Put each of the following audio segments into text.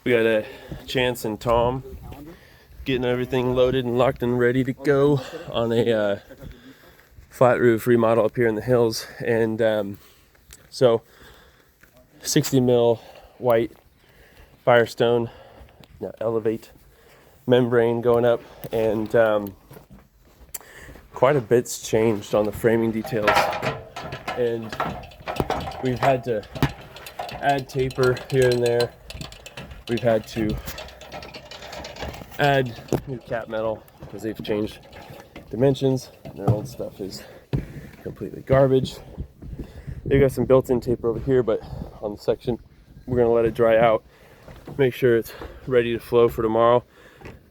We got a Chance and Tom getting everything loaded and locked and ready to go on a flat roof remodel up here in the hills. And so 60 mil white Firestone elevate membrane going up, and quite a bit's changed on the framing details, and we've had to add taper here and there. We've had to add new cap metal because they've changed dimensions and their old stuff is completely garbage. They've got some built-in taper over here, but on the section we're going to let it dry out, make sure it's ready to flow for tomorrow,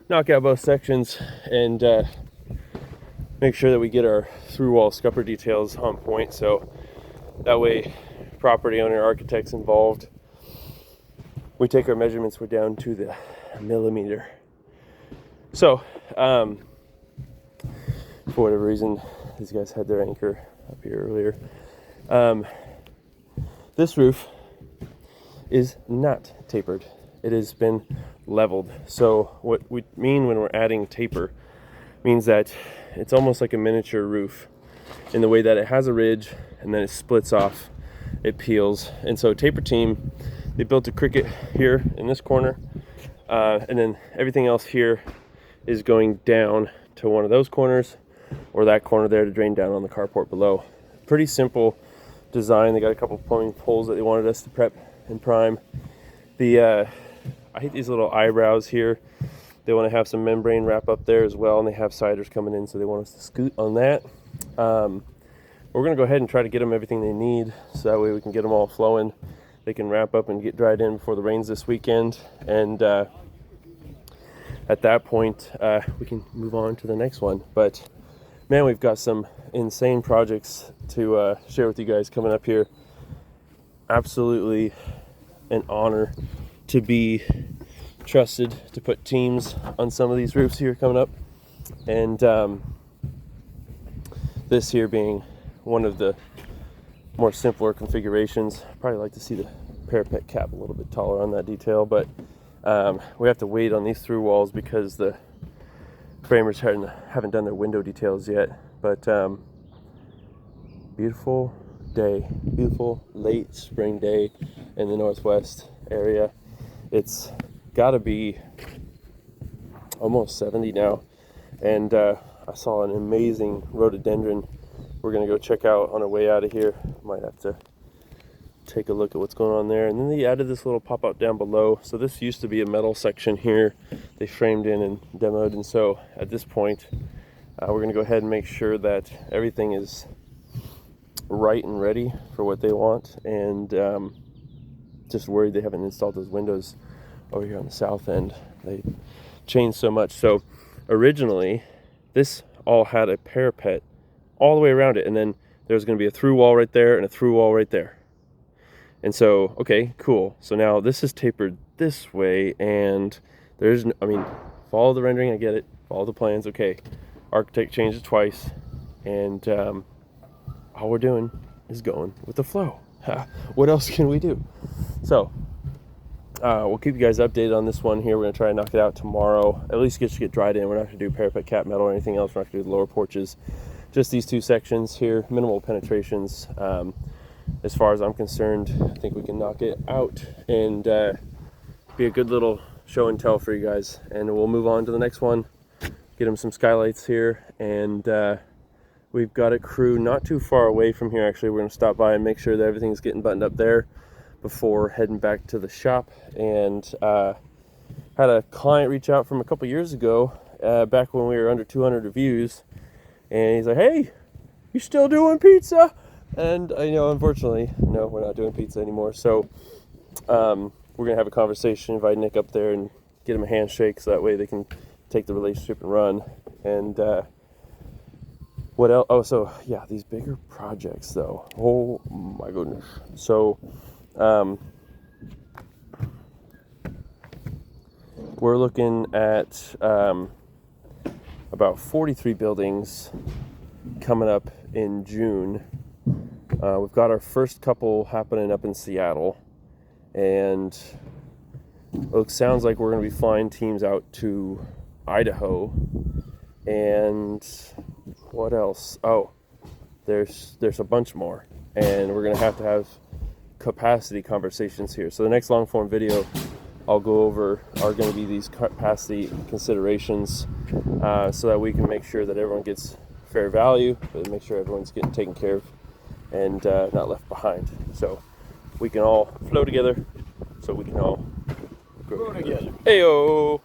knock out both sections, and make sure that we get our through wall scupper details on point, so that way property owner, architects involved, we take our measurements, we're down to the millimeter. So for whatever reason these guys had their anchor up here earlier. This roof is not tapered, it has been leveled. So what we mean when we're adding taper means that it's almost like a miniature roof in the way that it has a ridge and then it splits off, it peels. And so taper team, they built a cricket here in this corner, and then everything else here is going down to one of those corners or that corner there to drain down on the carport below. Pretty simple design. They got a couple of plumbing poles that they wanted us to prep and prime. I hate these little eyebrows here. They want to have some membrane wrap up there as well, and they have siders coming in, so they want us to scoot on that. We're going to go ahead and try to get them everything they need, so that way we can get them all flowing. They can wrap up and get dried in before the rains this weekend, and at that point we can move on to the next one. But man, we've got some insane projects to share with you guys coming up here. Absolutely an honor to be trusted to put teams on some of these roofs here coming up, and this here being one of the more simpler configurations. Probably like to see the parapet cap a little bit taller on that detail, but we have to wait on these through walls because the framers haven't done their window details yet. But beautiful day, beautiful late spring day in the northwest area. It's got to be almost 70 now, and I saw an amazing rhododendron we're going to go check out on our way out of here. Might have to take a look at what's going on there. And then they added this little pop-up down below. So this used to be a metal section here they framed in and demoed, and so at this point we're going to go ahead and make sure that everything is right and ready for what they want, and just worried they haven't installed those windows over here on the south end. They changed so much. So originally this all had a parapet all the way around it, and then there's going to be a through wall right there and a through wall right there. And so, okay, cool. So now this is tapered this way, and there's no, I mean, follow the rendering, I get it, follow the plans, okay. Architect changed it twice, and all we're doing is going with the flow. What else can we do? So we'll keep you guys updated on this one here. We're going to try and knock it out tomorrow, at least get dried in. We're not going to do parapet cap metal or anything else. We're not going to do the lower porches, just these two sections here, minimal penetrations. As far as I'm concerned, I think we can knock it out and be a good little show and tell for you guys. And we'll move on to the next one, get them some skylights here, and we've got a crew not too far away from here. Actually, we're going to stop by and make sure that everything's getting buttoned up there before heading back to the shop. And had a client reach out from a couple years ago, back when we were under 200 reviews, and he's like, hey, you still doing pizza? And unfortunately, no, we're not doing pizza anymore. So we're gonna have a conversation, invite Nick up there and get him a handshake, so that way they can take the relationship and run. And what else? Oh, so yeah, these bigger projects though, oh my goodness. So we're looking at about 43 buildings coming up in June. We've got our first couple happening up in Seattle, and it sounds like we're going to be flying teams out to Idaho. And what else? Oh, there's a bunch more, and we're going to have capacity conversations here. So the next long form video I'll go over are going to be these capacity considerations, so that we can make sure that everyone gets fair value, but make sure everyone's getting taken care of and not left behind. So we can all flow together, so we can all grow together. Heyo!